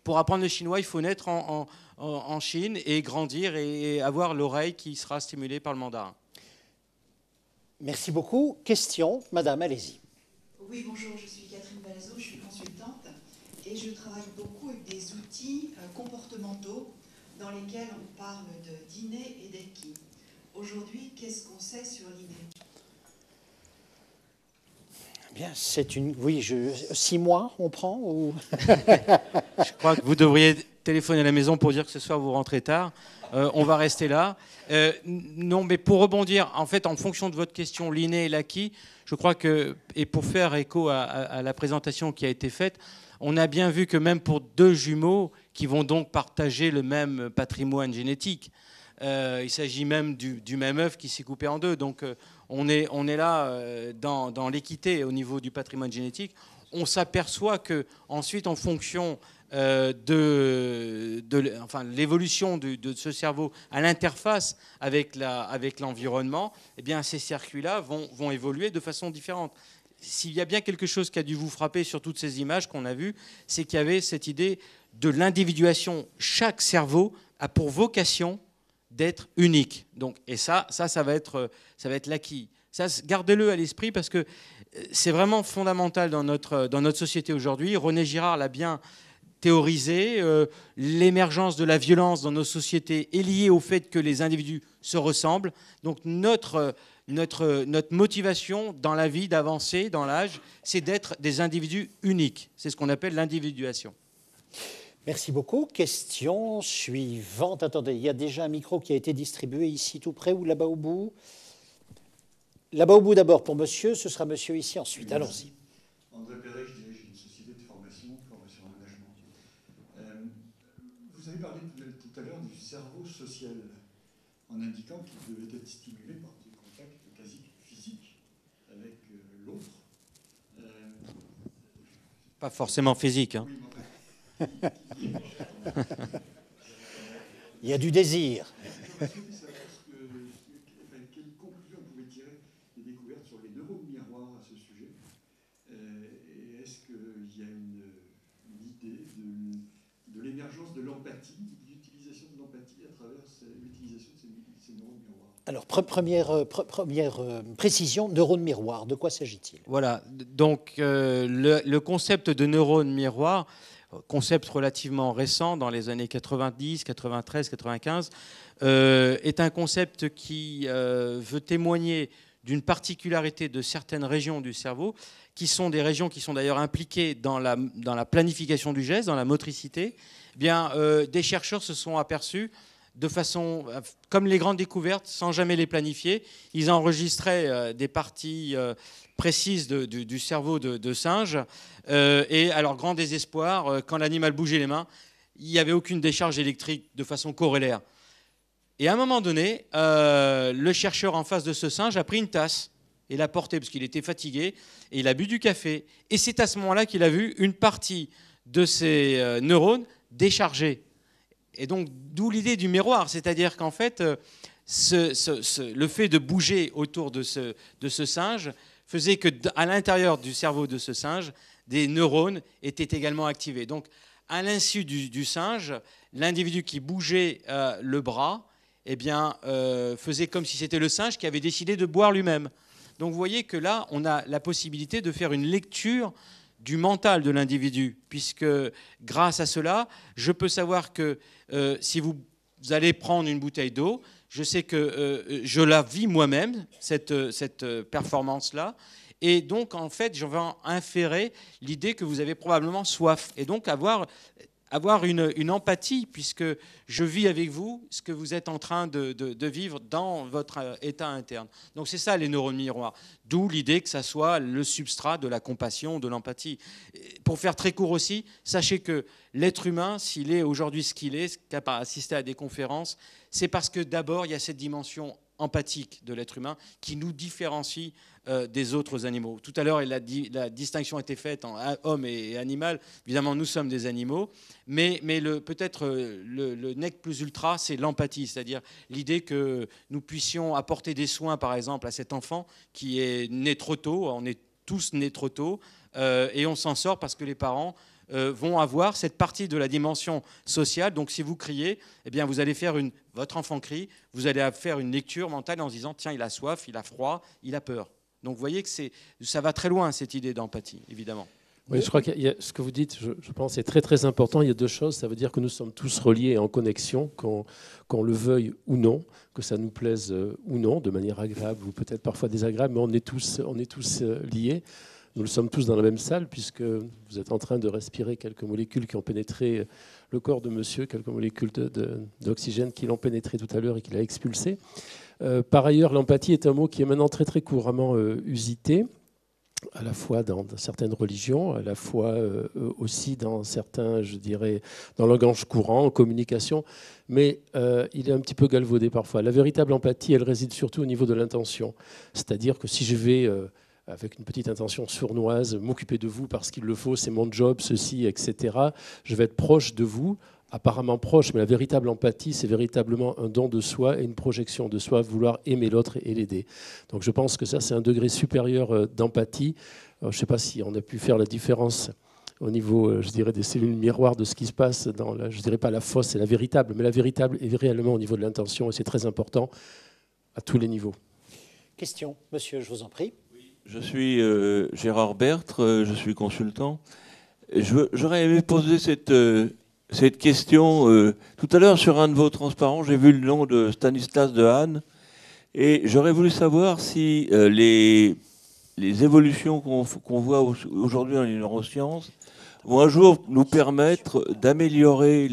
pour apprendre le chinois, il faut naître en Chine et grandir et avoir l'oreille qui sera stimulée par le mandarin. Merci beaucoup. Question, madame, allez-y. Oui, bonjour, je suis Catherine Balazzo, je suis consultante et je travaille beaucoup avec des outils comportementaux dans lesquels on parle de d'inné et d'acquis. Aujourd'hui, qu'est-ce qu'on sait sur l'inné? Bien, c'est une... Oui, 6 mois, on prend ou... Je crois que vous devriez téléphoner à la maison pour dire que ce soir vous rentrez tard. On va rester là. Non, mais pour rebondir, en fait, en fonction de votre question, l'inné et l'acquis, je crois que, et pour faire écho à la présentation qui a été faite, on a bien vu que même pour deux jumeaux qui vont donc partager le même patrimoine génétique, il s'agit même du même œuf qui s'est coupé en deux. Donc on est là dans l'équité au niveau du patrimoine génétique. On s'aperçoit que ensuite, en fonction l'évolution de ce cerveau à l'interface avec l'environnement, eh bien, ces circuits-là vont évoluer de façon différente. S'il y a bien quelque chose qui a dû vous frapper sur toutes ces images qu'on a vues, c'est qu'il y avait cette idée de l'individuation. Chaque cerveau a pour vocation d'être unique. Donc, et ça va être l'acquis. Ça, gardez-le à l'esprit parce que c'est vraiment fondamental dans notre société aujourd'hui. René Girard l'a bien théorisé. L'émergence de la violence dans nos sociétés est liée au fait que les individus se ressemblent. Donc, notre motivation dans la vie, d'avancer dans l'âge, c'est d'être des individus uniques. C'est ce qu'on appelle l'individuation. Merci beaucoup. Question suivante. Attendez, il y a déjà un micro qui a été distribué ici tout près ou là-bas au bout? Là-bas au bout d'abord pour monsieur, ce sera monsieur ici ensuite. Oui, allons-y. André Perret, je dirige une société de formation management. Vous avez parlé tout à l'heure du cerveau social, en indiquant qu'il devait être stimulé par des contacts quasi physiques avec l'autre. Pas forcément physique. Hein. Oui, il y a du désir. Quelle conclusion vous pouvez tirer des découvertes sur les neurones miroirs à ce sujet? Et est-ce qu'il y a une idée de l'émergence de l'empathie, de l'utilisation de l'empathie à travers l'utilisation de ces neurones miroirs? Alors, première précision, neurones miroirs, de quoi s'agit-il? Voilà, donc le concept de neurones miroirs, concept relativement récent dans les années 90, 93, 95, est un concept qui veut témoigner d'une particularité de certaines régions du cerveau, qui sont des régions qui sont d'ailleurs impliquées dans la planification du geste, dans la motricité. Eh bien, des chercheurs se sont aperçus de façon, comme les grandes découvertes, sans jamais les planifier. Ils enregistraient des parties précises du cerveau de singe. Et à leur grand désespoir, quand l'animal bougeait les mains, il n'y avait aucune décharge électrique de façon corrélaire. Et à un moment donné, le chercheur en face de ce singe a pris une tasse et l'a portée parce qu'il était fatigué, et il a bu du café. Et c'est à ce moment-là qu'il a vu une partie de ses neurones déchargés. Et donc, d'où l'idée du miroir, c'est-à-dire qu'en fait, le fait de bouger autour de ce singe faisait qu'à l'intérieur du cerveau de ce singe, des neurones étaient également activés. Donc, à l'insu du singe, l'individu qui bougeait le bras, eh bien, faisait comme si c'était le singe qui avait décidé de boire lui-même. Donc, vous voyez que là, on a la possibilité de faire une lecture du mental de l'individu, puisque grâce à cela, je peux savoir que si vous allez prendre une bouteille d'eau, je sais que je la vis moi-même, cette performance-là, et donc en fait, je vais en inférer l'idée que vous avez probablement soif, et donc avoir une empathie, puisque je vis avec vous ce que vous êtes en train de vivre dans votre état interne. Donc c'est ça les neurones miroirs, d'où l'idée que ça soit le substrat de la compassion, de l'empathie. Pour faire très court aussi, sachez que l'être humain, s'il est aujourd'hui ce qu'il est, capable d'assister à des conférences, c'est parce que d'abord il y a cette dimension empathique de l'être humain qui nous différencie des autres animaux. Tout à l'heure, la distinction a été faite en homme et animal. Évidemment, nous sommes des animaux, mais peut-être le nec plus ultra, c'est l'empathie, c'est-à-dire l'idée que nous puissions apporter des soins, par exemple, à cet enfant qui est né trop tôt. On est tous nés trop tôt, et on s'en sort parce que les parents vont avoir cette partie de la dimension sociale. Donc si vous criez, eh bien, vous allez faire votre enfant crie, vous allez faire une lecture mentale en se disant tiens, il a soif, il a froid, il a peur. Donc vous voyez que ça va très loin, cette idée d'empathie, évidemment. Oui, je crois que ce que vous dites, je pense, est très très important. Il y a deux choses. Ça veut dire que nous sommes tous reliés et en connexion, qu'on le veuille ou non, que ça nous plaise ou non, de manière agréable ou peut-être parfois désagréable, mais on est tous liés. Nous le sommes tous dans la même salle, puisque vous êtes en train de respirer quelques molécules qui ont pénétré le corps de monsieur, quelques molécules d'oxygène qui l'ont pénétré tout à l'heure et qui l'a expulsé. Par ailleurs, l'empathie est un mot qui est maintenant très très couramment usité, à la fois dans certaines religions, à la fois aussi dans certains, je dirais, dans le langage courant, en communication, mais il est un petit peu galvaudé parfois. La véritable empathie, elle réside surtout au niveau de l'intention. C'est-à-dire que si je vais, avec une petite intention sournoise, m'occuper de vous parce qu'il le faut, c'est mon job, ceci, etc., je vais être proche de vous, apparemment proche, mais la véritable empathie, c'est véritablement un don de soi et une projection de soi, vouloir aimer l'autre et l'aider. Donc je pense que ça, c'est un degré supérieur d'empathie. Je ne sais pas si on a pu faire la différence au niveau, je dirais, des cellules miroirs de ce qui se passe dans, je ne dirais pas la fausse et la véritable, mais la véritable est réellement au niveau de l'intention et c'est très important à tous les niveaux. Question, monsieur, je vous en prie. Je suis Gérard Bertre, je suis consultant. J'aurais aimé poser cette question. Tout à l'heure, sur un de vos transparents, j'ai vu le nom de Stanislas Dehaene. Et j'aurais voulu savoir si les évolutions qu'on voit aujourd'hui dans les neurosciences vont un jour nous permettre d'améliorer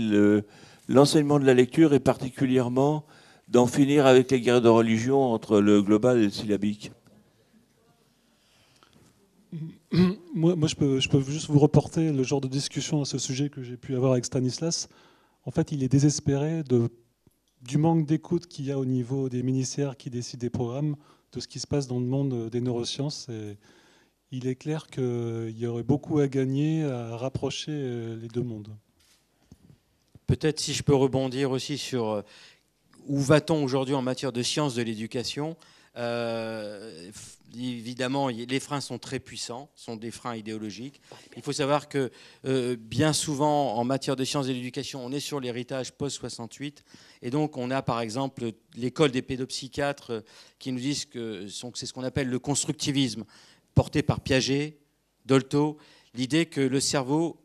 l'enseignement de la lecture et particulièrement d'en finir avec les guerres de religion entre le global et le syllabique. Moi je peux juste vous reporter le genre de discussion à ce sujet que j'ai pu avoir avec Stanislas. En fait, il est désespéré du manque d'écoute qu'il y a au niveau des ministères qui décident des programmes, de ce qui se passe dans le monde des neurosciences. Et il est clair qu'il y aurait beaucoup à gagner à rapprocher les deux mondes. Peut-être si je peux rebondir aussi sur où va-t-on aujourd'hui en matière de sciences de l'éducation. Évidemment, les freins sont très puissants, sont des freins idéologiques. Il faut savoir que bien souvent, en matière de sciences de l'éducation, on est sur l'héritage post-68. Et donc, on a par exemple l'école des pédopsychiatres qui nous disent que c'est ce qu'on appelle le constructivisme, porté par Piaget, Dolto, l'idée que le cerveau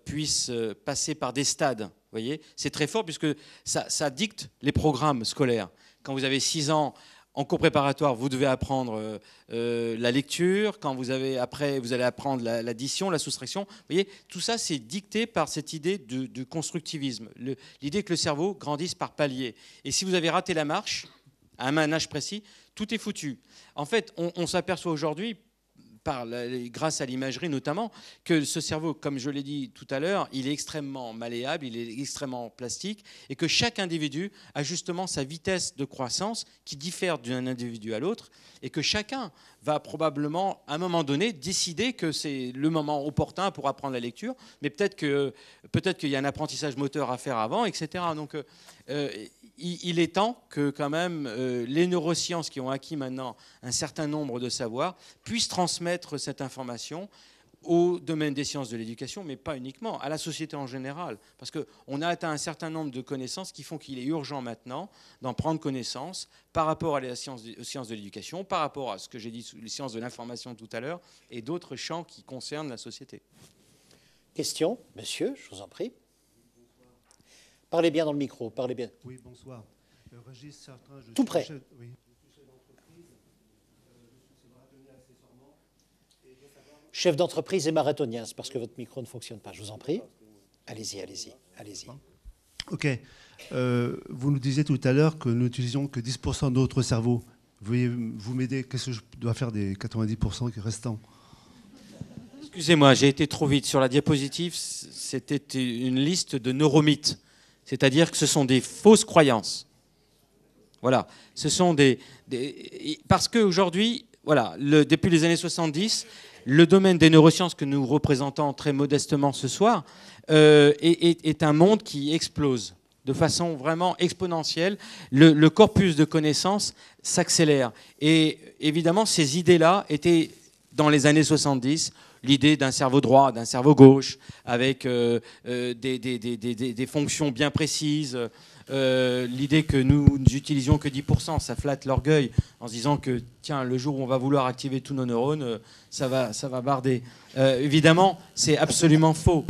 puisse passer par des stades. Vous voyez, c'est très fort puisque ça dicte les programmes scolaires. Quand vous avez 6 ans, en cours préparatoire, vous devez apprendre la lecture. Quand vous allez apprendre l'addition, la soustraction. Vous voyez, tout ça, c'est dicté par cette idée de constructivisme. L'idée que le cerveau grandisse par paliers. Et si vous avez raté la marche, à un âge précis, tout est foutu. En fait, on s'aperçoit aujourd'hui, grâce à l'imagerie notamment, que ce cerveau, comme je l'ai dit tout à l'heure, il est extrêmement malléable, il est extrêmement plastique, et que chaque individu a justement sa vitesse de croissance qui diffère d'un individu à l'autre, et que chacun va probablement, à un moment donné, décider que c'est le moment opportun pour apprendre la lecture, mais peut-être qu'il y a un apprentissage moteur à faire avant, etc. Donc, il est temps que quand même les neurosciences qui ont acquis maintenant un certain nombre de savoirs puissent transmettre cette information au domaine des sciences de l'éducation, mais pas uniquement, à la société en général. Parce qu'on a atteint un certain nombre de connaissances qui font qu'il est urgent maintenant d'en prendre connaissance par rapport aux sciences de l'éducation, par rapport à ce que j'ai dit, les sciences de l'information tout à l'heure, et d'autres champs qui concernent la société. Question, monsieur, je vous en prie. Parlez bien dans le micro, parlez bien. Oui, bonsoir. Régis Sartre, tout près. Oui. Chef d'entreprise et marathonien, c'est parce que votre micro ne fonctionne pas. Je vous en prie. Allez-y. OK. Vous nous disiez tout à l'heure que nous n'utilisions que 10% de notre cerveau. Veuillez-vous m'aider? Qu'est-ce que je dois faire des 90% restants? Excusez-moi, j'ai été trop vite. Sur la diapositive, c'était une liste de neuromythes. C'est-à-dire que ce sont des fausses croyances. Voilà. Ce sont parce qu'aujourd'hui, voilà, depuis les années 70, le domaine des neurosciences que nous représentons très modestement ce soir est un monde qui explose de façon vraiment exponentielle. Le corpus de connaissances s'accélère. Et évidemment, ces idées-là étaient, dans les années 70, l'idée d'un cerveau droit, d'un cerveau gauche, avec des fonctions bien précises. L'idée que nous n'utilisions que 10%, ça flatte l'orgueil en se disant que tiens, le jour où on va vouloir activer tous nos neurones, ça va barder. Évidemment, c'est absolument faux.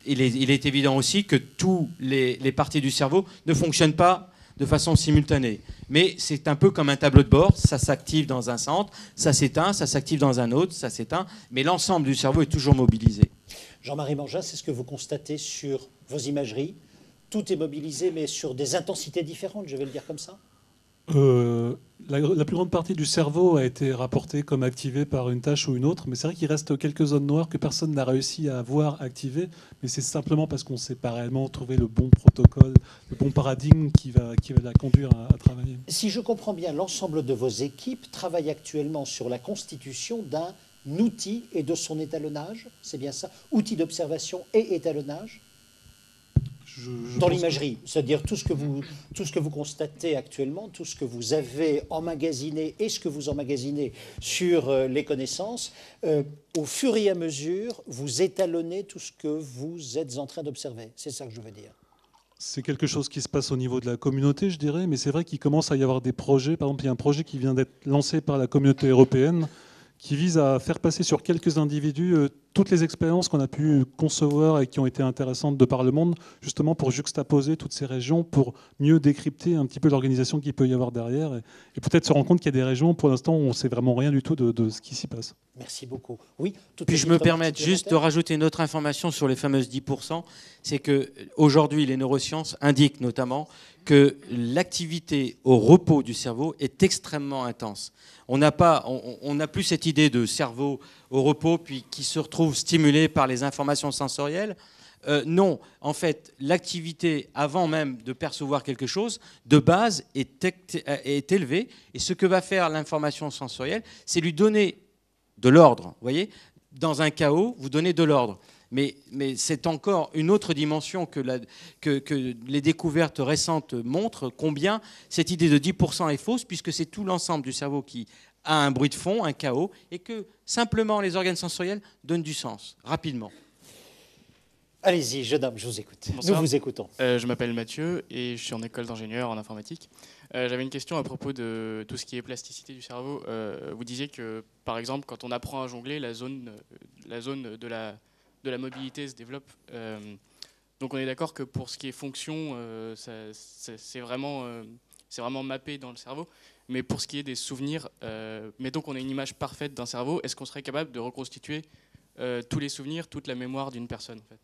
Il est évident aussi que tous les parties du cerveau ne fonctionnent pas de façon simultanée. Mais c'est un peu comme un tableau de bord, ça s'active dans un centre, ça s'éteint, ça s'active dans un autre, ça s'éteint, mais l'ensemble du cerveau est toujours mobilisé. Jean-Marie Mangin, c'est ce que vous constatez sur vos imageries. Tout est mobilisé, mais sur des intensités différentes, je vais le dire comme ça. La plus grande partie du cerveau a été rapportée comme activée par une tâche ou une autre, mais c'est vrai qu'il reste quelques zones noires que personne n'a réussi à voir activées, mais c'est simplement parce qu'on ne sait pas réellement trouver le bon protocole, le bon paradigme qui va la conduire à travailler. Si je comprends bien, l'ensemble de vos équipes travaillent actuellement sur la constitution d'un outil et de son étalonnage, c'est bien ça? Outil d'observation et étalonnage dans l'imagerie, c'est-à-dire tout ce que vous constatez actuellement, tout ce que vous avez emmagasiné et ce que vous emmagasinez sur les connaissances, au fur et à mesure, vous étalonnez tout ce que vous êtes en train d'observer. C'est ça que je veux dire. C'est quelque chose qui se passe au niveau de la communauté, je dirais, mais c'est vrai qu'il commence à y avoir des projets. Par exemple, il y a un projet qui vient d'être lancé par la communauté européenne qui vise à faire passer sur quelques individus toutes les expériences qu'on a pu concevoir et qui ont été intéressantes de par le monde, justement pour juxtaposer toutes ces régions, pour mieux décrypter un petit peu l'organisation qu'il peut y avoir derrière, et peut-être se rendre compte qu'il y a des régions, pour l'instant, où on ne sait vraiment rien du tout de ce qui s'y passe. Merci beaucoup. Oui, puis je me permets juste de rajouter une autre information sur les fameuses 10%, c'est qu'aujourd'hui, les neurosciences indiquent notamment que l'activité au repos du cerveau est extrêmement intense. On n'a plus cette idée de cerveau au repos puis qui se retrouve stimulé par les informations sensorielles. Non, en fait, l'activité, avant même de percevoir quelque chose, de base est élevée. Et ce que va faire l'information sensorielle, c'est lui donner de l'ordre. Vous voyez, dans un chaos, vous donnez de l'ordre. Mais c'est encore une autre dimension que les découvertes récentes montrent, combien cette idée de 10% est fausse, puisque c'est tout l'ensemble du cerveau qui a un bruit de fond, un chaos, et que simplement les organes sensoriels donnent du sens, rapidement. Allez-y, jeune homme, je vous écoute. Bonsoir. Nous vous écoutons. Je m'appelle Mathieu et je suis en école d'ingénieur en informatique. J'avais une question à propos de tout ce qui est plasticité du cerveau. Vous disiez que, par exemple, quand on apprend à jongler, la zone de la mobilité se développe. Donc on est d'accord que pour ce qui est fonction, c'est vraiment mappé dans le cerveau. Mais pour ce qui est des souvenirs, mettons qu'on ait une image parfaite d'un cerveau, est-ce qu'on serait capable de reconstituer tous les souvenirs, toute la mémoire d'une personne en fait?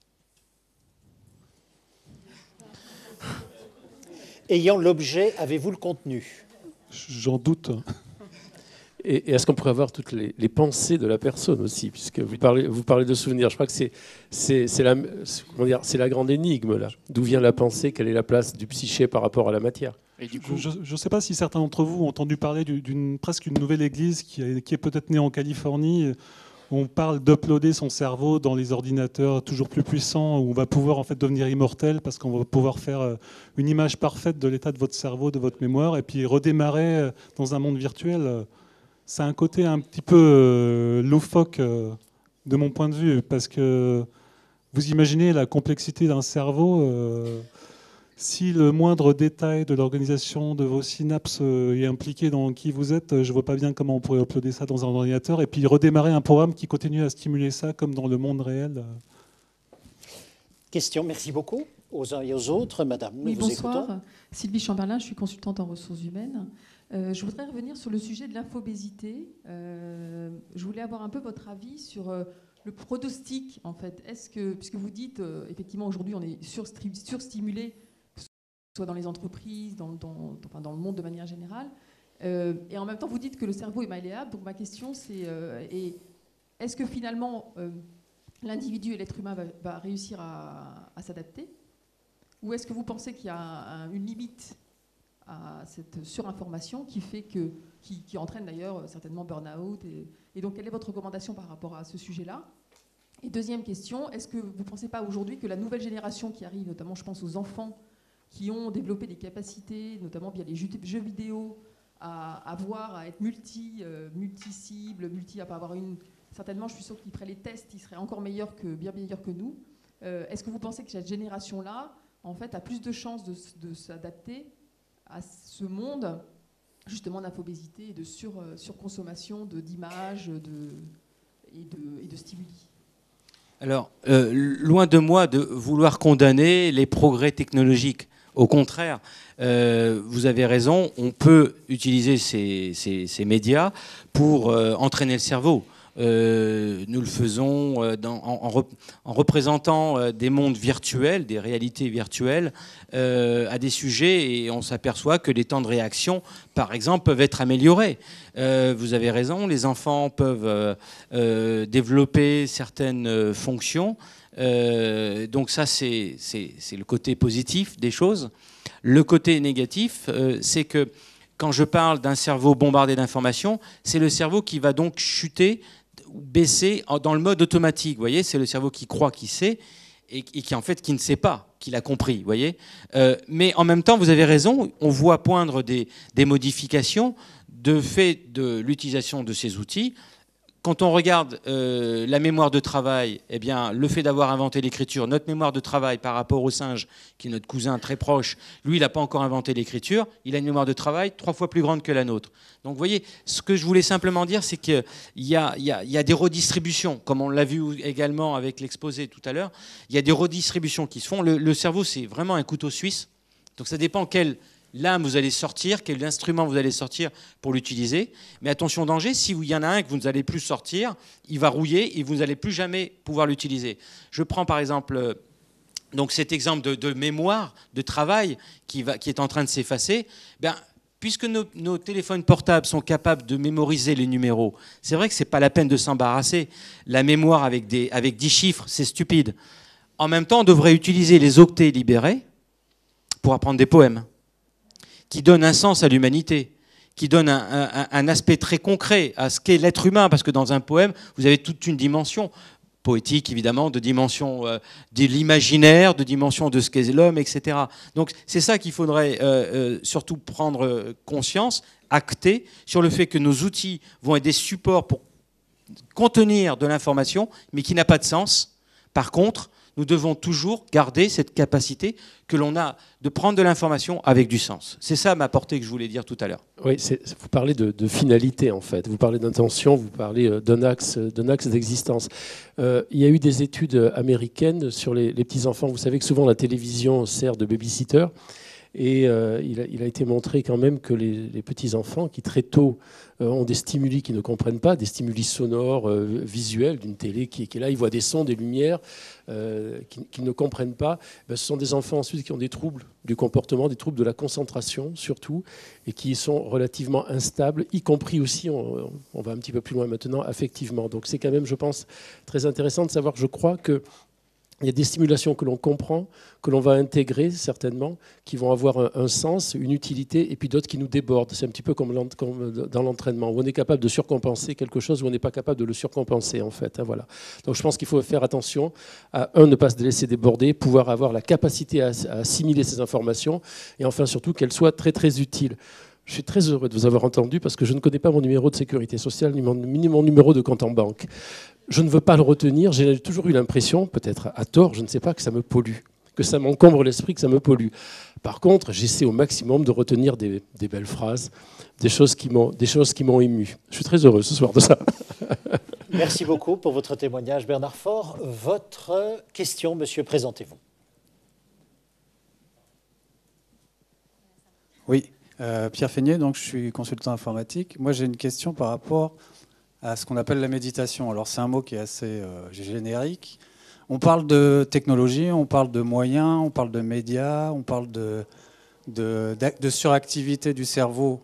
Ayant l'objet, avez-vous le contenu? J'en doute. Et est-ce qu'on pourrait avoir toutes les pensées de la personne aussi, puisque vous parlez de souvenirs. Je crois que c'est la grande énigme là. D'où vient la pensée? Quelle est la place du psyché par rapport à la matière? Et du coup, je ne sais pas si certains d'entre vous ont entendu parler presque une nouvelle église qui est peut-être née en Californie. On parle d'uploader son cerveau dans les ordinateurs toujours plus puissants, où on va pouvoir en fait devenir immortel parce qu'on va pouvoir faire une image parfaite de l'état de votre cerveau, de votre mémoire, et puis redémarrer dans un monde virtuel. C'est un côté un petit peu loufoque de mon point de vue, parce que vous imaginez la complexité d'un cerveau. Si le moindre détail de l'organisation de vos synapses est impliqué dans qui vous êtes, je ne vois pas bien comment on pourrait uploader ça dans un ordinateur et puis redémarrer un programme qui continue à stimuler ça comme dans le monde réel. Question, merci beaucoup aux uns et aux autres. Madame, nous vous bonsoir. écoutons. Sylvie Chamberlain, je suis consultante en ressources humaines. Je voudrais revenir sur le sujet de l'infobésité. Je voulais avoir un peu votre avis sur le pronostic, en fait. Est-ce que, puisque vous dites, effectivement, aujourd'hui, on est surstimulé, soit dans les entreprises, dans le monde de manière générale. Et en même temps, vous dites que le cerveau est malléable. Donc ma question, c'est est-ce que finalement, l'individu et l'être humain va réussir à s'adapter? Ou est-ce que vous pensez qu'il y a une limite à cette surinformation qui entraîne d'ailleurs certainement burn-out et donc, quelle est votre recommandation par rapport à ce sujet-là? Et deuxième question, est-ce que vous ne pensez pas aujourd'hui que la nouvelle génération qui arrive, notamment je pense aux enfants, qui ont développé des capacités, notamment via les jeux vidéo, à être multi-cibles, à pas avoir certainement, je suis sûre qu'il ferait les tests, il serait encore bien meilleur que nous. Est-ce que vous pensez que cette génération-là, en fait, a plus de chances de s'adapter à ce monde, justement, d'infobésité et de surconsommation d'images et de stimuli? Alors, loin de moi de vouloir condamner les progrès technologiques. Au contraire, vous avez raison, on peut utiliser ces médias pour entraîner le cerveau. Nous le faisons en représentant des mondes virtuels, des réalités virtuelles à des sujets, et on s'aperçoit que les temps de réaction, par exemple, peuvent être améliorés. Vous avez raison, les enfants peuvent développer certaines fonctions. Donc ça, c'est le côté positif des choses. Le côté négatif, c'est que quand je parle d'un cerveau bombardé d'informations, c'est le cerveau qui va donc chuter, baisser dans le mode automatique. Vous voyez, c'est le cerveau qui croit qu'il sait et qui en fait qui ne sait pas, qu'il a compris. Vous voyez, mais en même temps, vous avez raison, on voit poindre des modifications de fait de l'utilisation de ces outils. Quand on regarde la mémoire de travail, eh bien, le fait d'avoir inventé l'écriture, notre mémoire de travail par rapport au singe, qui est notre cousin très proche, lui, il n'a pas encore inventé l'écriture, il a une mémoire de travail 3 fois plus grande que la nôtre. Donc, vous voyez, ce que je voulais simplement dire, c'est qu'il y a des redistributions, comme on l'a vu également avec l'exposé tout à l'heure, il y a des redistributions qui se font. Le cerveau, c'est vraiment un couteau suisse, donc ça dépend quel lame vous allez sortir, quel instrument vous allez sortir pour l'utiliser. Mais attention danger, si il y en a un que vous n'allez plus sortir, il va rouiller et vous n'allez plus jamais pouvoir l'utiliser. Je prends par exemple donc cet exemple de mémoire, de travail qui est en train de s'effacer. Puisque nos téléphones portables sont capables de mémoriser les numéros, c'est vrai que ce n'est pas la peine de s'embarrasser. La mémoire avec 10 chiffres, c'est stupide. En même temps, on devrait utiliser les octets libérés pour apprendre des poèmes, qui donne un sens à l'humanité, qui donne un aspect très concret à ce qu'est l'être humain, parce que dans un poème, vous avez toute une dimension poétique, évidemment, de dimension de l'imaginaire, de dimension de ce qu'est l'homme, etc. Donc c'est ça qu'il faudrait surtout prendre conscience, acter, sur le fait que nos outils vont être des supports pour contenir de l'information, mais qui n'a pas de sens. Par contre, nous devons toujours garder cette capacité que l'on a de prendre de l'information avec du sens. C'est ça ma portée que je voulais dire tout à l'heure. Oui, vous parlez de finalité en fait, vous parlez d'intention, vous parlez d'un axe d'existence. Il y a eu des études américaines sur les petits-enfants. Vous savez que souvent la télévision sert de babysitter. Et il a été montré quand même que les petits-enfants qui très tôt ont des stimuli qu'ils ne comprennent pas, des stimuli sonores, visuels d'une télé qui est là, ils voient des sons, des lumières qu'ils ne comprennent pas. Ce sont des enfants ensuite qui ont des troubles du comportement, des troubles de la concentration surtout, et qui sont relativement instables, y compris aussi, on va un petit peu plus loin maintenant, affectivement. Donc c'est quand même, je pense, très intéressant de savoir, je crois que il y a des stimulations que l'on comprend, que l'on va intégrer certainement, qui vont avoir un sens, une utilité, et puis d'autres qui nous débordent. C'est un petit peu comme dans l'entraînement, où on est capable de surcompenser quelque chose, où on n'est pas capable de le surcompenser, en fait. Voilà. Donc je pense qu'il faut faire attention à, ne pas se laisser déborder, pouvoir avoir la capacité à assimiler ces informations, et enfin surtout qu'elles soient très très utiles. Je suis très heureux de vous avoir entendu parce que je ne connais pas mon numéro de sécurité sociale ni mon numéro de compte en banque. Je ne veux pas le retenir. J'ai toujours eu l'impression, peut-être à tort, je ne sais pas, que ça me pollue, que ça m'encombre l'esprit, que ça me pollue. Par contre, j'essaie au maximum de retenir des belles phrases, des choses qui m'ont ému. Je suis très heureux ce soir de ça. Merci beaucoup pour votre témoignage, Bernard Faure. Votre question, monsieur, présentez-vous. Oui. Pierre Feignet, donc je suis consultant informatique. Moi, j'ai une question par rapport à ce qu'on appelle la méditation. Alors, c'est un mot qui est assez générique. On parle de technologie, on parle de moyens, on parle de médias, on parle de suractivité du cerveau.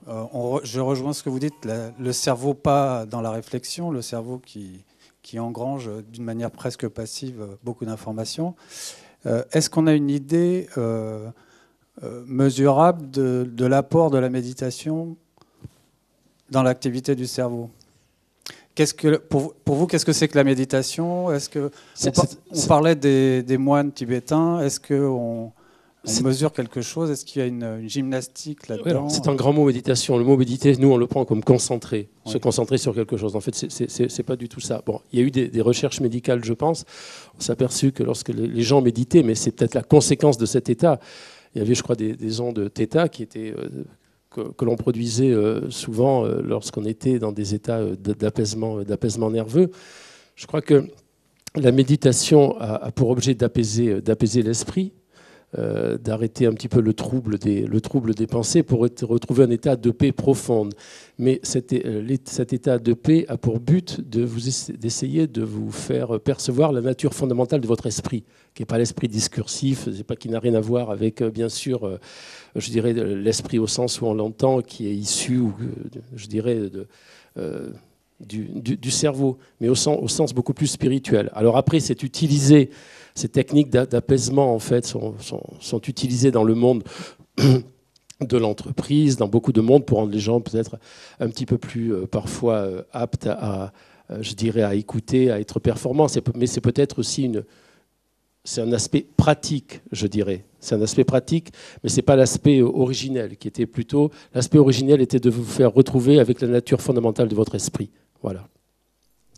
Je rejoins ce que vous dites, le cerveau pas dans la réflexion, le cerveau qui engrange d'une manière presque passive beaucoup d'informations. Est-ce qu'on a une idée mesurable de l'apport de la méditation dans l'activité du cerveau? Pour vous, qu'est-ce que c'est que la méditation? On parlait des moines tibétains. Est-ce qu'on On mesure quelque chose. Est-ce qu'il y a une gymnastique là-dedans? C'est un grand mot, méditation. Le mot méditer, nous, on le prend comme concentrer, se concentrer sur quelque chose. En fait, c'est pas du tout ça. Bon, il y a eu des recherches médicales, je pense. On s'est aperçu que lorsque les gens méditaient, mais c'est peut-être la conséquence de cet état, il y avait, je crois, des ondes θ qui étaient... que l'on produisait souvent lorsqu'on était dans des états d'apaisement nerveux. Je crois que la méditation a pour objet d'apaiser l'esprit, d'arrêter un petit peu le trouble des pensées pour retrouver un état de paix profonde. Mais cet état de paix a pour but d'essayer de vous faire percevoir la nature fondamentale de votre esprit, qui n'est pas l'esprit discursif, qui n'a rien à voir avec, bien sûr, je dirais, l'esprit au sens où on l'entend, qui est issu, je dirais, du cerveau, mais au sens beaucoup plus spirituel. Alors après, c'est utilisé. Ces techniques d'apaisement, en fait, sont utilisées dans le monde de l'entreprise, dans beaucoup de monde, pour rendre les gens peut-être un petit peu plus, parfois, aptes je dirais, à écouter, à être performants. Mais c'est peut-être aussi c'est un aspect pratique, je dirais. C'est un aspect pratique, mais ce n'est pas l'aspect originel, qui était plutôt... L'aspect originel était de vous faire retrouver avec la nature fondamentale de votre esprit. Voilà.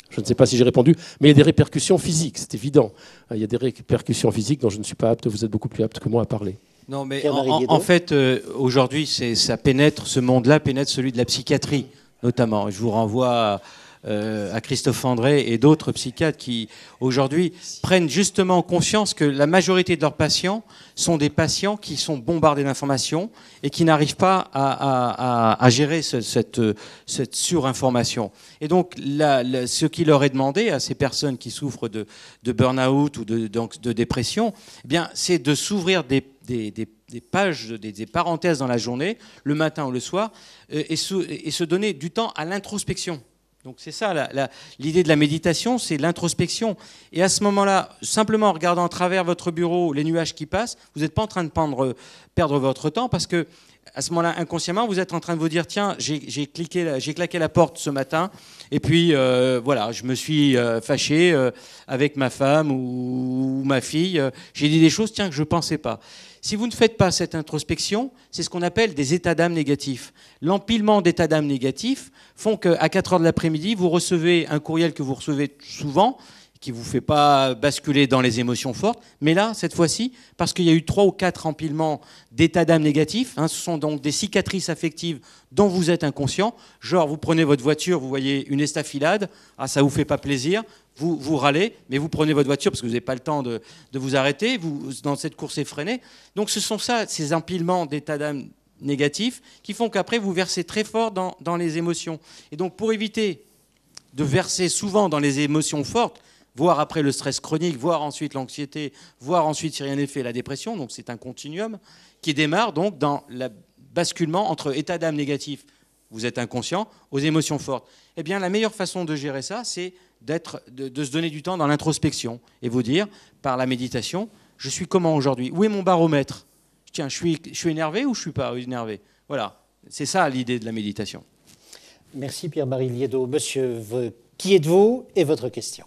Je ne sais pas si j'ai répondu, mais il y a des répercussions physiques, c'est évident. Il y a des répercussions physiques dont je ne suis pas apte, vous êtes beaucoup plus apte que moi à parler. Non, mais en fait, aujourd'hui, ce monde-là pénètre celui de la psychiatrie, notamment. Je vous renvoie à Christophe André et d'autres psychiatres qui, aujourd'hui, prennent justement conscience que la majorité de leurs patients sont des patients qui sont bombardés d'informations et qui n'arrivent pas à gérer cette surinformation. Et donc, ce qui leur est demandé à ces personnes qui souffrent de burn-out ou de dépression, eh bien, c'est de s'ouvrir des pages, des parenthèses dans la journée, le matin ou le soir, et se donner du temps à l'introspection. Donc c'est ça, l'idée de la méditation, c'est l'introspection. Et à ce moment-là, simplement en regardant à travers votre bureau les nuages qui passent, vous n'êtes pas en train de perdre votre temps, parce que à ce moment-là, inconsciemment, vous êtes en train de vous dire, tiens, j'ai claqué la porte ce matin, et puis voilà, je me suis fâché avec ma femme ou ma fille, j'ai dit des choses, tiens, que je ne pensais pas. Si vous ne faites pas cette introspection, c'est ce qu'on appelle des états d'âme négatifs. L'empilement d'états d'âme négatifs font qu'à 4 heures de l'après-midi, vous recevez un courriel que vous recevez souvent, qui ne vous fait pas basculer dans les émotions fortes. Mais là, cette fois-ci, parce qu'il y a eu 3 ou 4 empilements d'états d'âme négatifs, ce sont donc des cicatrices affectives dont vous êtes inconscient. Genre, vous prenez votre voiture, vous voyez une estafilade, ça ne vous fait pas plaisir, vous râlez, mais vous prenez votre voiture parce que vous n'avez pas le temps de vous arrêter, dans cette course effrénée. Donc ce sont ça, ces empilements d'états d'âme négatifs, qui font qu'après, vous versez très fort dans les émotions. Et donc, pour éviter de verser souvent dans les émotions fortes, voire après le stress chronique, voire ensuite l'anxiété, voire ensuite, si rien n'est fait, la dépression. Donc c'est un continuum qui démarre donc dans le basculement entre état d'âme négatif, vous êtes inconscient, aux émotions fortes. Eh bien, la meilleure façon de gérer ça, c'est de se donner du temps dans l'introspection et vous dire, par la méditation, je suis comment aujourd'hui? Où est mon baromètre? Tiens, je suis énervé ou je ne suis pas énervé? Voilà, c'est ça l'idée de la méditation. Merci Pierre-Marie Liédot. Monsieur, qui êtes-vous et votre question?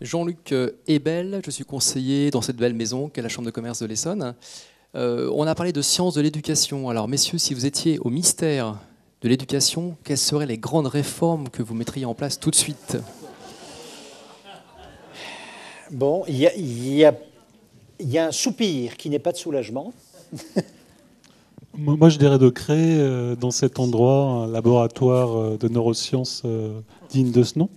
Jean-Luc Ebel, je suis conseiller dans cette belle maison qu'est la Chambre de commerce de l'Essonne. On a parlé de sciences de l'éducation. Alors messieurs, si vous étiez au mystère de l'éducation, quelles seraient les grandes réformes que vous mettriez en place tout de suite? Bon, il y a un soupir qui n'est pas de soulagement. Moi, je dirais de créer dans cet endroit un laboratoire de neurosciences digne de ce nom.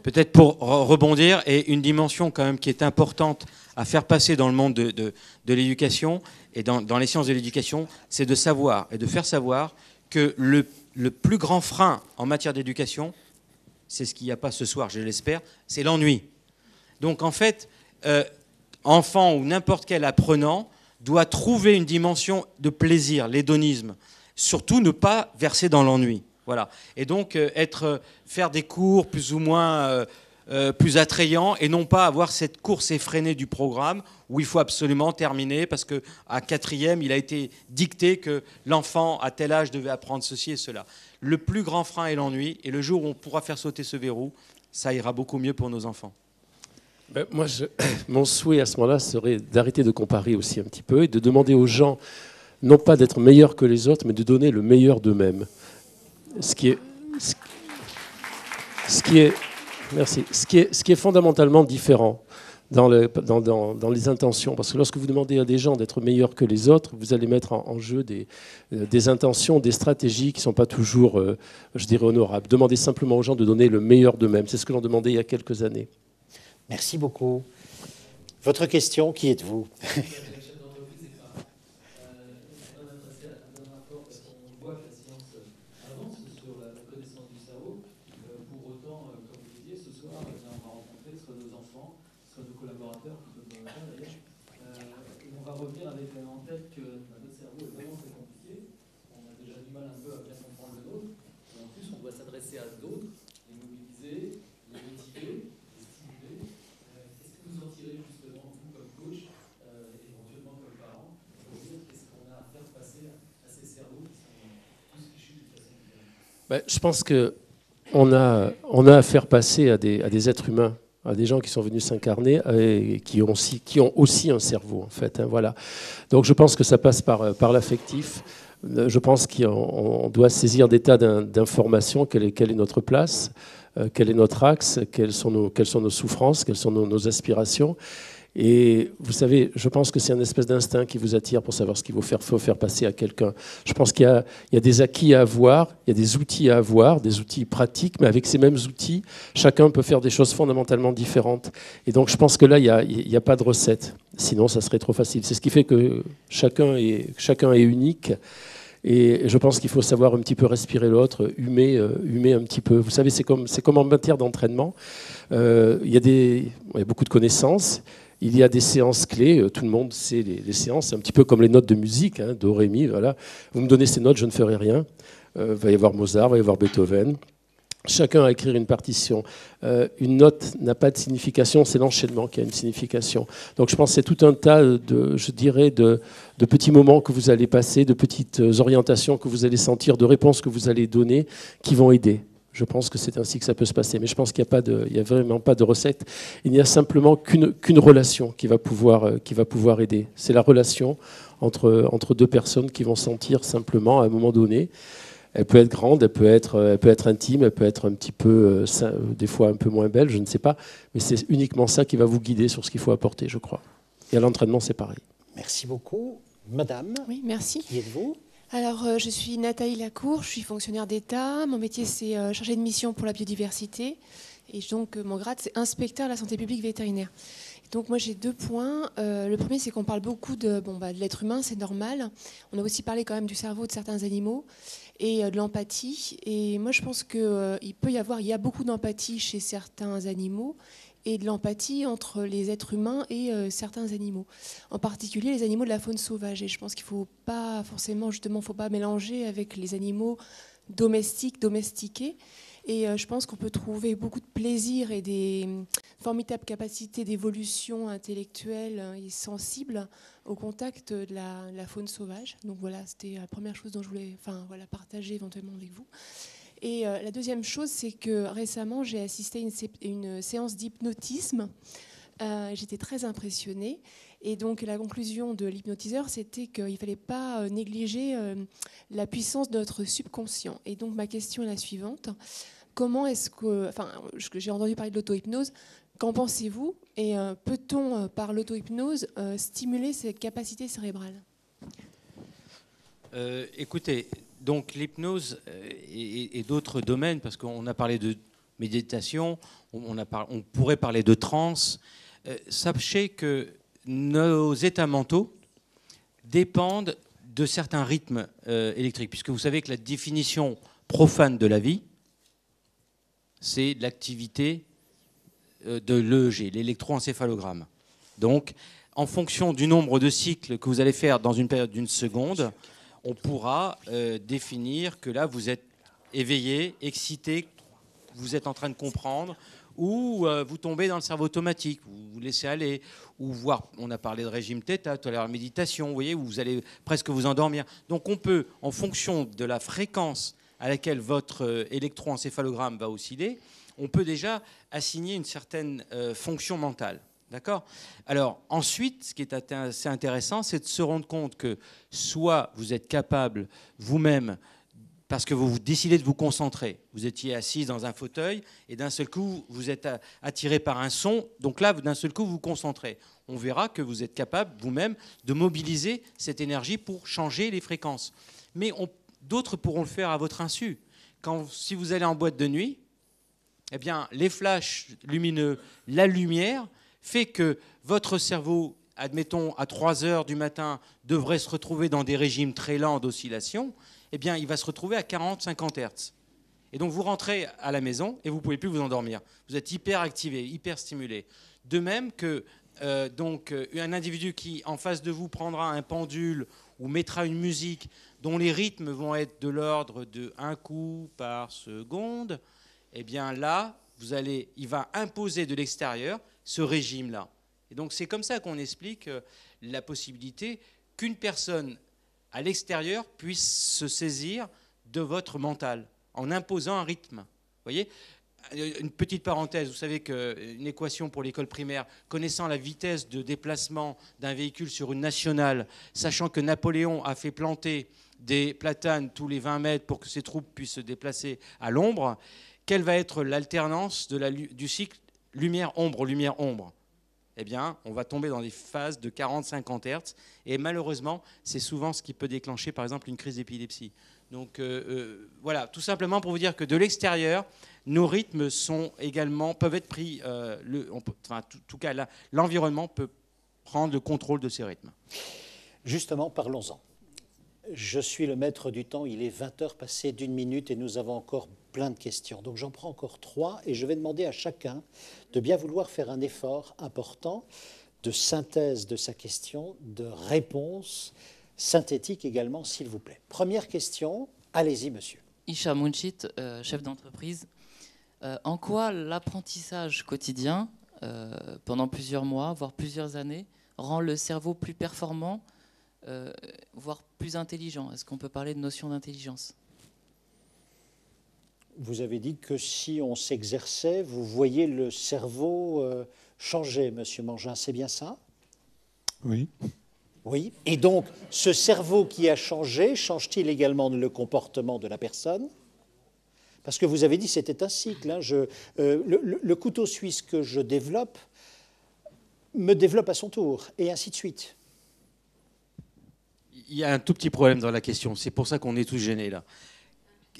Peut-être pour rebondir, et une dimension quand même qui est importante à faire passer dans le monde de l'éducation et dans les sciences de l'éducation, c'est de savoir et de faire savoir que le plus grand frein en matière d'éducation, c'est ce qu'il n'y a pas ce soir, je l'espère, c'est l'ennui. Donc en fait, enfant ou n'importe quel apprenant doit trouver une dimension de plaisir, l'hédonisme. Surtout ne pas verser dans l'ennui. Voilà. Et donc faire des cours plus ou moins plus attrayants et non pas avoir cette course effrénée du programme où il faut absolument terminer parce qu'à 4e, il a été dicté que l'enfant à tel âge devait apprendre ceci et cela. Le plus grand frein est l'ennui et le jour où on pourra faire sauter ce verrou, ça ira beaucoup mieux pour nos enfants. Moi, mon souhait à ce moment-là serait d'arrêter de comparer aussi un petit peu et de demander aux gens, non pas d'être meilleurs que les autres, mais de donner le meilleur d'eux-mêmes. Ce qui est fondamentalement différent dans les intentions. Parce que lorsque vous demandez à des gens d'être meilleurs que les autres, vous allez mettre en jeu des intentions, des stratégies qui ne sont pas toujours, je dirais, honorables. Demandez simplement aux gens de donner le meilleur d'eux-mêmes. C'est ce que l'on demandait il y a quelques années. Merci beaucoup. Votre question, qui êtes-vous? Je pense qu'on a à faire passer à des êtres humains, à des gens qui sont venus s'incarner et qui ont aussi un cerveau, en fait. Voilà. Donc je pense que ça passe par l'affectif. Je pense qu'on doit saisir des tas d'informations. Quelle est notre place, quel est notre axe, quelles sont nos souffrances, quelles sont nos aspirations. Et vous savez, je pense que c'est un espèce d'instinct qui vous attire pour savoir ce qu'il faut faire passer à quelqu'un. Je pense qu'il y a des acquis à avoir, il y a des outils à avoir, des outils pratiques, mais avec ces mêmes outils, chacun peut faire des choses fondamentalement différentes. Et donc je pense que là, il n'y a pas de recette. Sinon, ça serait trop facile. C'est ce qui fait que chacun est unique. Et je pense qu'il faut savoir un petit peu respirer l'autre, humer un petit peu. Vous savez, c'est comme en matière d'entraînement. Il y a beaucoup de connaissances. Il y a des séances clés, tout le monde sait les séances, c'est un petit peu comme les notes de musique, do, ré, mi, voilà. Vous me donnez ces notes, je ne ferai rien. Va y avoir Mozart, va y avoir Beethoven. Chacun a écrit une partition. Une note n'a pas de signification, c'est l'enchaînement qui a une signification. Donc je pense que c'est tout un tas de petits moments que vous allez passer, de petites orientations que vous allez sentir, de réponses que vous allez donner qui vont aider. Je pense que c'est ainsi que ça peut se passer. Mais je pense qu'il n'y a vraiment pas de recette. Il n'y a simplement qu'une relation qui va pouvoir aider. C'est la relation entre deux personnes qui vont sentir simplement à un moment donné. Elle peut être grande, elle peut être intime, elle peut être un petit peu, des fois un peu moins belle, je ne sais pas. Mais c'est uniquement ça qui va vous guider sur ce qu'il faut apporter, je crois. Et à l'entraînement, c'est pareil. Merci beaucoup. Madame, oui, merci. Qui êtes-vous? Alors, je suis Nathalie Lacour, je suis fonctionnaire d'État. Mon métier, c'est chargée de mission pour la biodiversité. Et donc, mon grade, c'est inspecteur de la santé publique vétérinaire. Donc, moi, j'ai 2 points. Le premier, c'est qu'on parle beaucoup de l'être humain, c'est normal. On a aussi parlé quand même du cerveau de certains animaux et de l'empathie. Et moi, je pense qu'il y a beaucoup d'empathie chez certains animaux et de l'empathie entre les êtres humains et certains animaux, en particulier les animaux de la faune sauvage. Et je pense qu'il ne faut pas forcément, justement, faut pas mélanger avec les animaux domestiqués. Et je pense qu'on peut trouver beaucoup de plaisir et des formidables capacités d'évolution intellectuelle et sensible au contact de la faune sauvage. Donc voilà, c'était la première chose dont je voulais partager éventuellement avec vous. Et la deuxième chose, c'est que récemment, j'ai assisté à une séance d'hypnotisme. J'étais très impressionnée. Et donc, la conclusion de l'hypnotiseur, c'était qu'il ne fallait pas négliger la puissance de notre subconscient. Et donc, ma question est la suivante. Comment est-ce que... j'ai entendu parler de l'auto-hypnose. Qu'en pensez-vous? Et peut-on, par l'auto-hypnose, stimuler cette capacité cérébrale? Écoutez, donc l'hypnose et d'autres domaines, parce qu'on a parlé de méditation, on pourrait parler de transe. Sachez que nos états mentaux dépendent de certains rythmes électriques, puisque vous savez que la définition profane de la vie, c'est l'activité de l'EEG, l'électroencéphalogramme. Donc, en fonction du nombre de cycles que vous allez faire dans une période d'une seconde, on pourra définir que là, vous êtes éveillé, excité, vous êtes en train de comprendre, ou vous tombez dans le cerveau automatique, vous vous laissez aller, ou voir, on a parlé de régime Theta, tout à l'heure, méditation, vous voyez, où vous allez presque vous endormir. Donc on peut, en fonction de la fréquence à laquelle votre électroencéphalogramme va osciller, on peut déjà assigner une certaine fonction mentale. D'accord ? Alors ensuite, ce qui est assez intéressant, c'est de se rendre compte que soit vous êtes capable vous-même, parce que vous décidez de vous concentrer, vous étiez assise dans un fauteuil et d'un seul coup vous êtes attiré par un son, donc là d'un seul coup vous vous concentrez. On verra que vous êtes capable vous-même de mobiliser cette énergie pour changer les fréquences. Mais d'autres pourront le faire à votre insu. Si vous allez en boîte de nuit, eh bien, les flashs lumineux, la lumière, fait que votre cerveau, admettons, à 3 heures du matin, devrait se retrouver dans des régimes très lents d'oscillation, eh bien, il va se retrouver à 40-50 Hz. Et donc, vous rentrez à la maison et vous ne pouvez plus vous endormir. Vous êtes hyper activé, hyper stimulé. De même que un individu qui, en face de vous, prendra un pendule ou mettra une musique dont les rythmes vont être de l'ordre de 1 coup par seconde, eh bien là, il va imposer de l'extérieur ce régime-là. Et donc c'est comme ça qu'on explique la possibilité qu'une personne à l'extérieur puisse se saisir de votre mental en imposant un rythme. Vous voyez ? Une petite parenthèse, vous savez qu'une équation pour l'école primaire, connaissant la vitesse de déplacement d'un véhicule sur une nationale, sachant que Napoléon a fait planter des platanes tous les 20 mètres pour que ses troupes puissent se déplacer à l'ombre, quelle va être l'alternance du cycle lumière-ombre, lumière-ombre ? Eh bien, on va tomber dans des phases de 40-50 Hz. Et malheureusement, c'est souvent ce qui peut déclencher, par exemple, une crise d'épilepsie. Donc voilà, tout simplement pour vous dire que de l'extérieur, nos rythmes peuvent être pris, en tout cas, l'environnement peut prendre le contrôle de ces rythmes. Justement, parlons-en. Je suis le maître du temps, il est 20h passé d'1 minute et nous avons encore plein de questions. Donc j'en prends encore 3 et je vais demander à chacun de bien vouloir faire un effort important de synthèse de sa question, de réponse synthétique également, s'il vous plaît. Première question, allez-y monsieur. Isha Mounchit, chef d'entreprise. En quoi l'apprentissage quotidien, pendant plusieurs mois, voire plusieurs années, rend le cerveau plus performant, voire plus intelligent? Est-ce qu'on peut parler de notion d'intelligence? Vous avez dit que si on s'exerçait, vous voyez le cerveau changer, monsieur Mangin, c'est bien ça? Oui. Oui. Et donc, ce cerveau qui a changé, change-t-il également le comportement de la personne? Parce que vous avez dit que c'était un cycle. Hein. Le couteau suisse que je développe me développe à son tour, et ainsi de suite. Il y a un tout petit problème dans la question. C'est pour ça qu'on est tous gênés là.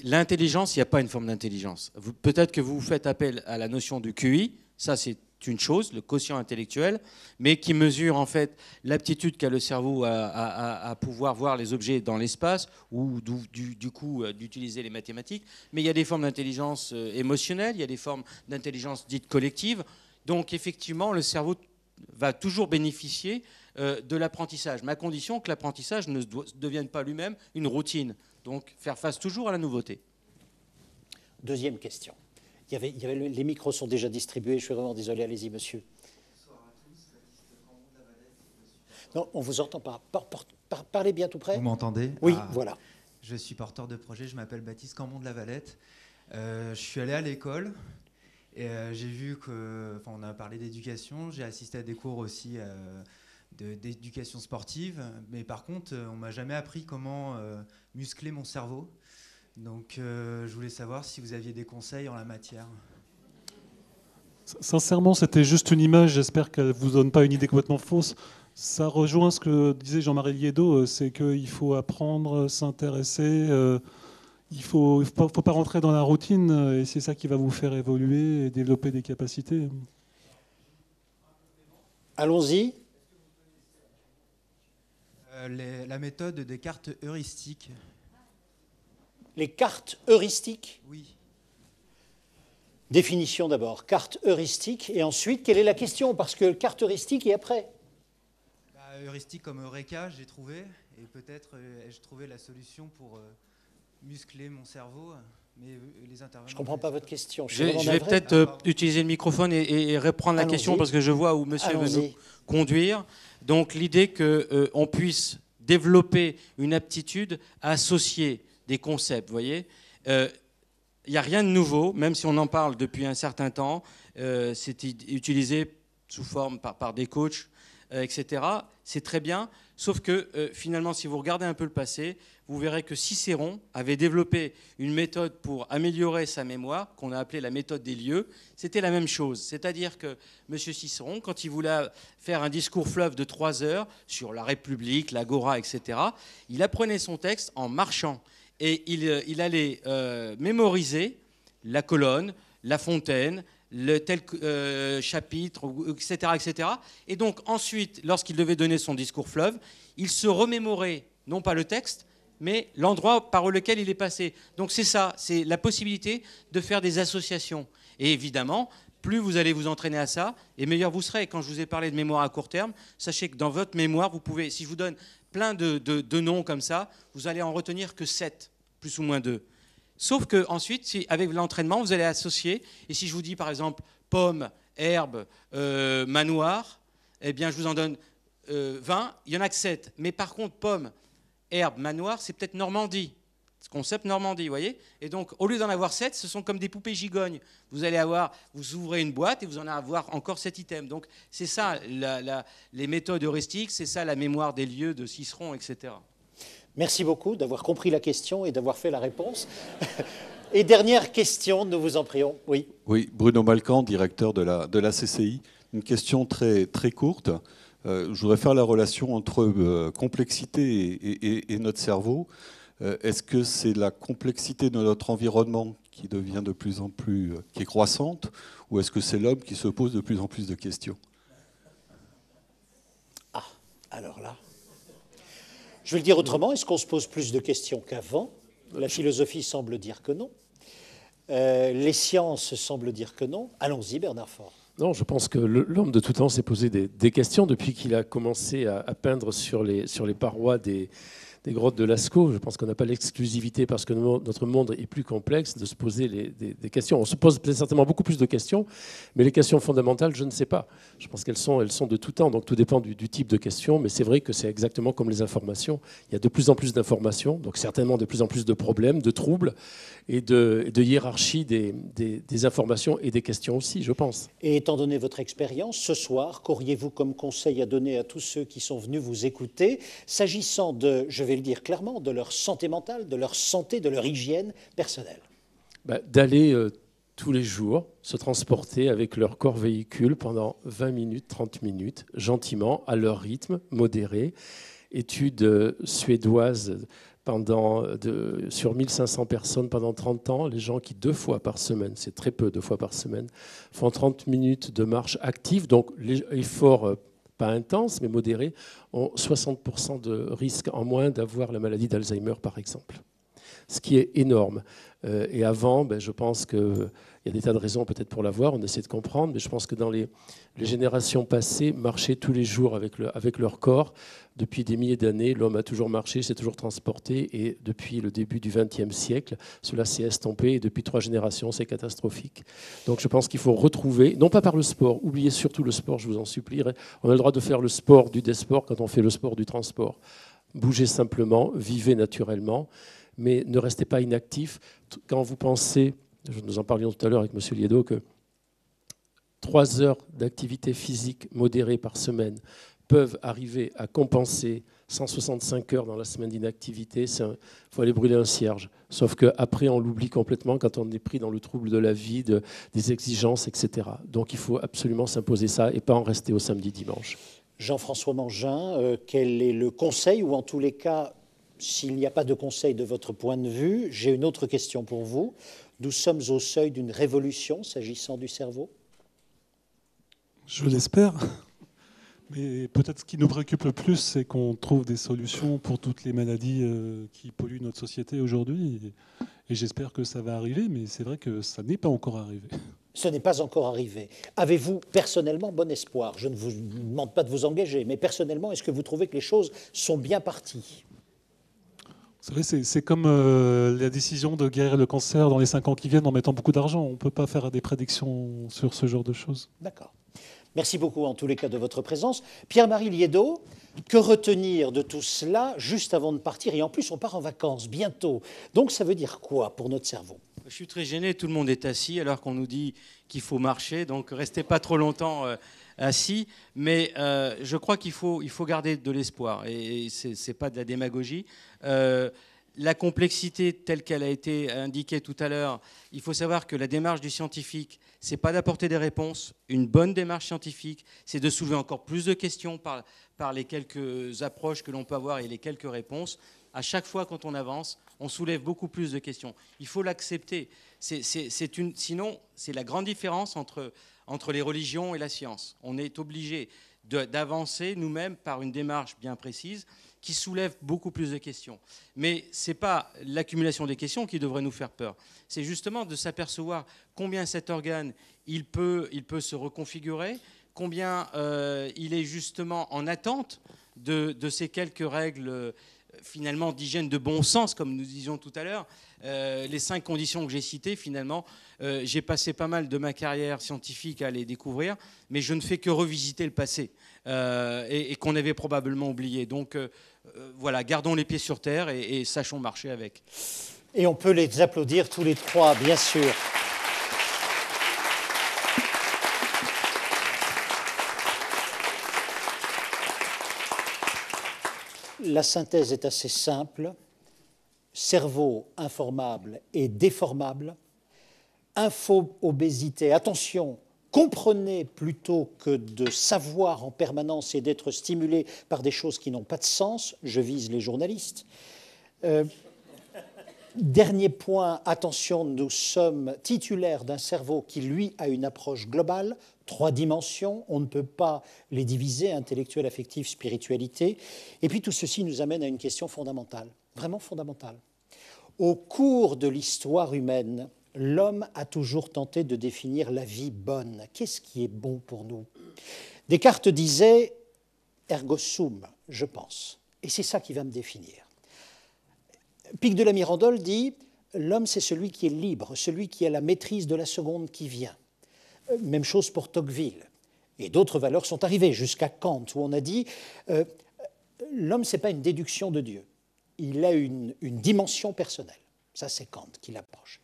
L'intelligence, il n'y a pas une forme d'intelligence. Peut-être que vous faites appel à la notion du QI, ça c'est une chose, le quotient intellectuel, mais qui mesure en fait l'aptitude qu'a le cerveau à pouvoir voir les objets dans l'espace ou du coup d'utiliser les mathématiques. Mais il y a des formes d'intelligence émotionnelle, il y a des formes d'intelligence dite collective. Donc effectivement, le cerveau va toujours bénéficier de l'apprentissage, mais à condition que l'apprentissage ne devienne pas lui-même une routine. Donc faire face toujours à la nouveauté. Deuxième question. Les micros sont déjà distribués, je suis vraiment désolé, allez-y monsieur. Bonsoir à tous, non, on ne vous entend pas. Parlez bien tout près. Vous m'entendez? Oui, voilà. Je suis porteur de projet, je m'appelle Baptiste Cambon de la Valette. Je suis allé à l'école et j'ai vu on a parlé d'éducation, j'ai assisté à des cours aussi d'éducation sportive, mais par contre, on ne m'a jamais appris comment muscler mon cerveau. Donc, je voulais savoir si vous aviez des conseils en la matière. Sincèrement, c'était juste une image. J'espère qu'elle ne vous donne pas une idée complètement fausse. Ça rejoint ce que disait Jean-Marie Liedo, c'est qu'il faut apprendre, s'intéresser. Il ne faut pas rentrer dans la routine, et c'est ça qui va vous faire évoluer et développer des capacités. Allons-y. La méthode des cartes heuristiques. Les cartes heuristiques? Oui. Définition d'abord, carte heuristique, et ensuite, quelle est la question? Parce que carte heuristique et après. Heuristique comme Eureka, j'ai trouvé, et peut-être ai-je trouvé la solution pour muscler mon cerveau. Mais les intervenants... Je ne comprends pas votre question. Je vais peut-être utiliser le microphone et reprendre la question parce que je vois où monsieur veut nous conduire. Donc l'idée qu'on puisse développer une aptitude à associer des concepts, vous voyez. Il n'y a rien de nouveau, même si on en parle depuis un certain temps. C'est utilisé sous forme par des coachs, etc. C'est très bien, sauf que finalement, si vous regardez un peu le passé, vous verrez que Cicéron avait développé une méthode pour améliorer sa mémoire, qu'on a appelée la méthode des lieux. C'était la même chose, c'est-à-dire que M. Cicéron, quand il voulait faire un discours fleuve de 3 heures sur la République, l'Agora, etc., il apprenait son texte en marchant. Et il allait mémoriser la colonne, la fontaine, le tel chapitre, etc., etc. Et donc ensuite, lorsqu'il devait donner son discours fleuve, il se remémorait, non pas le texte, mais l'endroit par lequel il est passé. Donc c'est ça, c'est la possibilité de faire des associations. Et évidemment, plus vous allez vous entraîner à ça, et meilleur vous serez. Quand je vous ai parlé de mémoire à court terme, sachez que dans votre mémoire, vous pouvez, si je vous donne plein de noms comme ça, vous allez en retenir que 7, plus ou moins 2. Sauf que ensuite, avec l'entraînement, vous allez associer. Et si je vous dis par exemple pomme, herbe, manoir, eh bien je vous en donne 20, il n'y en a que 7. Mais par contre, pomme, herbe, manoir, c'est peut-être Normandie. Ce concept Normandie, vous voyez. Et donc, au lieu d'en avoir 7, ce sont comme des poupées gigognes. Vous ouvrez une boîte et vous en allez avoir encore 7 items. Donc, c'est ça, les méthodes heuristiques, c'est ça la mémoire des lieux de Cicéron, etc. Merci beaucoup d'avoir compris la question et d'avoir fait la réponse. Et dernière question, nous vous en prions. Oui. Oui, Bruno Malcan, directeur de la CCI. Une question très, très courte. Je voudrais faire la relation entre complexité et notre cerveau. Est-ce que c'est la complexité de notre environnement qui devient de plus en plus, qui est croissante, ou est-ce que c'est l'homme qui se pose de plus en plus de questions? Ah, alors là. Je vais le dire autrement, est-ce qu'on se pose plus de questions qu'avant? La philosophie semble dire que non. Les sciences semblent dire que non. Allons-y, Bernard Faure. Non, je pense que l'homme de tout temps s'est posé des questions depuis qu'il a commencé à peindre sur les parois des grottes de Lascaux. Je pense qu'on n'a pas l'exclusivité, parce que notre monde est plus complexe, de se poser des questions. On se pose certainement beaucoup plus de questions, mais les questions fondamentales, je ne sais pas. Je pense qu'elles sont de tout temps, donc tout dépend du type de question, mais c'est vrai que c'est exactement comme les informations. Il y a de plus en plus d'informations, donc certainement de plus en plus de problèmes, de troubles et de hiérarchie des informations et des questions aussi, je pense. Et étant donné votre expérience, ce soir, qu'auriez-vous comme conseil à donner à tous ceux qui sont venus vous écouter, s'agissant de, je vais le dire clairement, de leur santé mentale, de leur santé, de leur hygiène personnelle? D'aller tous les jours se transporter avec leur corps véhicule pendant 20 minutes, 30 minutes, gentiment, à leur rythme, modéré. Étude suédoise sur 1500 personnes pendant 30 ans, les gens qui 2 fois par semaine, c'est très peu, 2 fois par semaine, font 30 minutes de marche active, donc l'effort pas intense, mais modéré, ont 60% de risque en moins d'avoir la maladie d'Alzheimer, par exemple. Ce qui est énorme. Et avant, je pense qu'il y a des tas de raisons peut-être pour l'avoir, on essaie de comprendre, mais je pense que dans les générations passées, marchaient tous les jours avec leur corps. Depuis des milliers d'années, l'homme a toujours marché, s'est toujours transporté, et depuis le début du XXe siècle, cela s'est estompé, et depuis 3 générations, c'est catastrophique. Donc je pense qu'il faut retrouver, non pas par le sport, oubliez surtout le sport, je vous en supplie, on a le droit de faire le sport du désport quand on fait le sport du transport. Bougez simplement, vivez naturellement, mais ne restez pas inactif. Quand vous pensez, nous en parlions tout à l'heure avec M. Liedo, que 3 heures d'activité physique modérée par semaine peuvent arriver à compenser 165 heures dans la semaine d'inactivité, il faut aller brûler un cierge. Sauf qu'après, on l'oublie complètement quand on est pris dans le trouble de la vie, des exigences, etc. Donc il faut absolument s'imposer ça et pas en rester au samedi-dimanche. Jean-François Mangin, quel est le conseil, ou en tous les cas, s'il n'y a pas de conseil de votre point de vue, j'ai une autre question pour vous. Nous sommes au seuil d'une révolution s'agissant du cerveau? Je l'espère. Mais peut-être ce qui nous préoccupe le plus, c'est qu'on trouve des solutions pour toutes les maladies qui polluent notre société aujourd'hui. Et j'espère que ça va arriver, mais c'est vrai que ça n'est pas encore arrivé. Ce n'est pas encore arrivé. Avez-vous personnellement bon espoir? Je ne vous demande pas de vous engager, mais personnellement, est-ce que vous trouvez que les choses sont bien parties? Vous savez, c'est comme la décision de guérir le cancer dans les 5 ans qui viennent en mettant beaucoup d'argent. On ne peut pas faire des prédictions sur ce genre de choses. D'accord. Merci beaucoup en tous les cas de votre présence. Pierre-Marie Liedo, que retenir de tout cela juste avant de partir? Et en plus, on part en vacances bientôt. Donc ça veut dire quoi pour notre cerveau? Je suis très gêné, tout le monde est assis alors qu'on nous dit qu'il faut marcher, donc restez pas trop longtemps assis. Mais je crois qu'il faut garder de l'espoir, et c'est pas de la démagogie. La complexité telle qu'elle a été indiquée tout à l'heure, il faut savoir que la démarche du scientifique, c'est pas d'apporter des réponses. Une bonne démarche scientifique, c'est de soulever encore plus de questions par les quelques approches que l'on peut avoir et les quelques réponses. À chaque fois, quand on avance, on soulève beaucoup plus de questions. Il faut l'accepter. Sinon, c'est la grande différence entre les religions et la science. On est obligé d'avancer nous-mêmes par une démarche bien précise qui soulève beaucoup plus de questions. Mais ce n'est pas l'accumulation des questions qui devrait nous faire peur. C'est justement de s'apercevoir combien cet organe, il peut se reconfigurer, combien il est justement en attente de ces quelques règles finalement d'hygiène de bon sens, comme nous disions tout à l'heure. Les 5 conditions que j'ai citées, finalement, j'ai passé pas mal de ma carrière scientifique à les découvrir, mais je ne fais que revisiter le passé et qu'on avait probablement oublié. Donc voilà, gardons les pieds sur terre et sachons marcher avec. Et on peut les applaudir tous les 3, bien sûr. La synthèse est assez simple. Cerveau informable et déformable. Info-obésité, attention, comprenez plutôt que de savoir en permanence et d'être stimulé par des choses qui n'ont pas de sens. Je vise les journalistes. Dernier point, attention, nous sommes titulaires d'un cerveau qui, lui, a une approche globale, 3 dimensions, on ne peut pas les diviser, intellectuel, affectif, spiritualité. Et puis tout ceci nous amène à une question fondamentale, vraiment fondamentale. Au cours de l'histoire humaine, l'homme a toujours tenté de définir la vie bonne. Qu'est-ce qui est bon pour nous? Descartes disait « ergo sum », je pense. Et c'est ça qui va me définir. Pic de la Mirandole dit « l'homme, c'est celui qui est libre, celui qui a la maîtrise de la seconde qui vient ». Même chose pour Tocqueville. Et d'autres valeurs sont arrivées, jusqu'à Kant, où on a dit l'homme, ce n'est pas une déduction de Dieu. Il a une dimension personnelle. Ça, c'est Kant qui l'approche.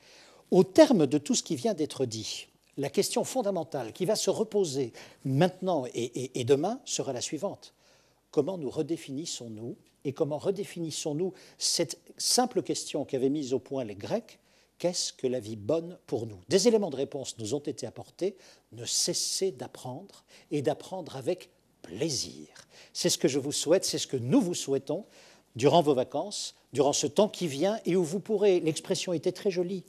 Au terme de tout ce qui vient d'être dit, la question fondamentale qui va se reposer maintenant et demain sera la suivante. Comment nous redéfinissons-nous et comment redéfinissons-nous cette simple question qu'avaient mise au point les Grecs? Qu'est-ce que la vie bonne pour nous? Des éléments de réponse nous ont été apportés. Ne cessez d'apprendre et d'apprendre avec plaisir. C'est ce que je vous souhaite, c'est ce que nous vous souhaitons durant vos vacances, durant ce temps qui vient et où vous pourrez, l'expression était très jolie,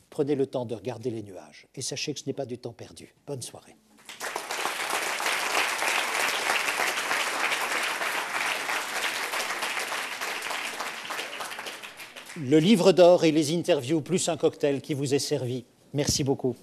prenez le temps de regarder les nuages et sachez que ce n'est pas du temps perdu. Bonne soirée. Le livre d'or et les interviews plus un cocktail qui vous est servi. Merci beaucoup.